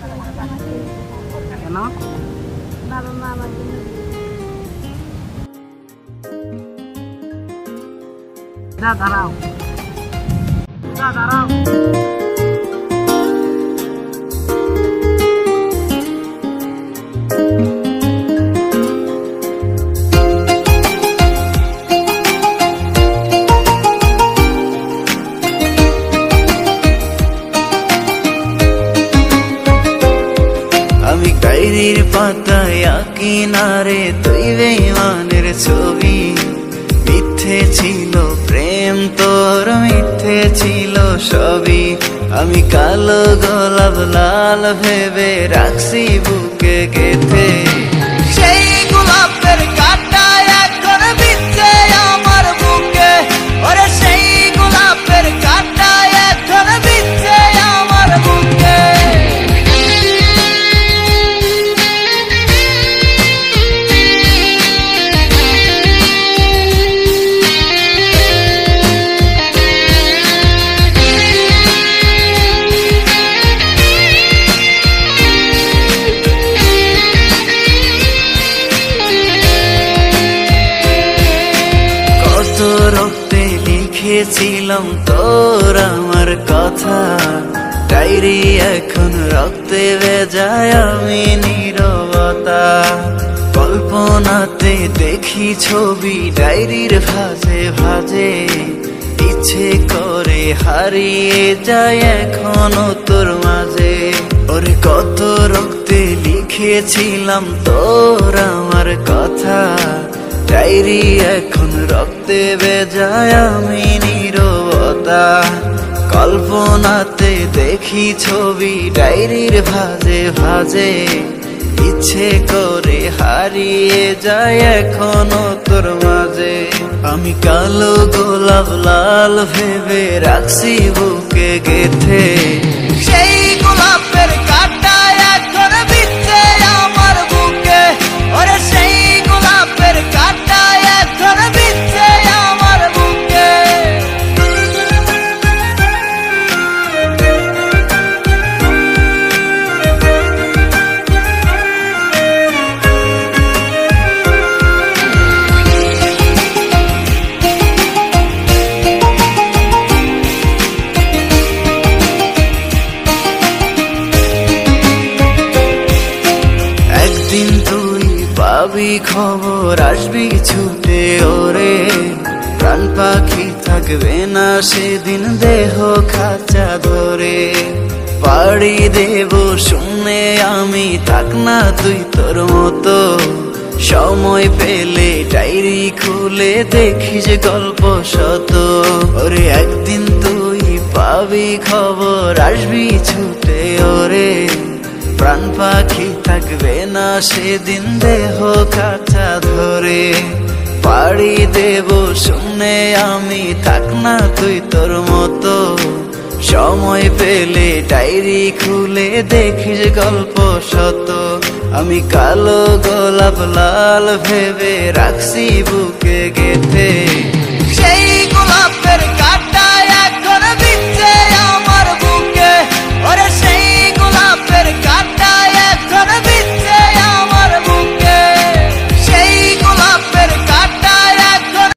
কেন? বাবা মা আমার জন্য দাঁড়াও, দাঁড়াও। আমি ডায়েরির পাতায় আঁকি না রে তুই বেঈমানের ছবি। মিথ্যে ছিল প্রেম তোর, মিথ্যে ছিল সবই। আমি কালো গোলাপ লাল ভেবে রাখছি বুকে গেথে। সেই গোলাপের কাঁটা এখন বিচ্ছে আমার বুকে, ওরে সেই গোলাপের কাঁটা এখন বিচ্ছে আমার বুকে। রক্তে লিখেছিলাম তোর আমার কথা, ডায়েরি এখন রক্তে ভেজায় আমি নীরবতা। কল্পনাতে দেখি ছবি ডায়েরির ভাঁজে ভাঁজে, ইচ্ছে করে হারিয়ে যায় এখনো তোর মাঝে। ওরে কত রক্তে লিখেছিলাম তোর আমার কথা, ডায়েরি এখন রক্তে ভেজায় আমি নীরবতা। কল্পনাতে দেখি ছবি ডায়েরির ভাঁজে ভাঁজে, ইচ্ছে করে হারিয়ে যায় এখনো তোর মাঝে। আমি কালো গোলাপ লাল ভেবে রাখছি বুকে গেথে। সেই গোলাপের কাঁটা এখন বিচ্ছে আমার বুকে, ওরে সেই গোলাপের কাঁটা এখন বিচ্ছে আমার বুকে। একদিন তুই পাবি খবর, আসবি ছুটে ওরে। প্রাণ পাখি থাকবে না সেদিন দেহ খাঁচা ধরে। পাড়ি দেব শুনে আমি, থাক না তুই তোর মতো। সময় পেলে ডায়েরি খুলে দেখিস গল্প শত। ওরে একদিন তুই পাবি খবর, আসবি ছুটে ওরে। প্রাণ পাখি থাকবে না সেদিন দেহ কাঁচা ধরে। পাড়ি দেব শুনে আমি, থাক না তুই তোর মতো। সময় পেলে ডায়েরি খুলে দেখিস গল্প শত। আমি কালো গোলাপ লাল ভেবে রাখছি বুকে গেথে। সেই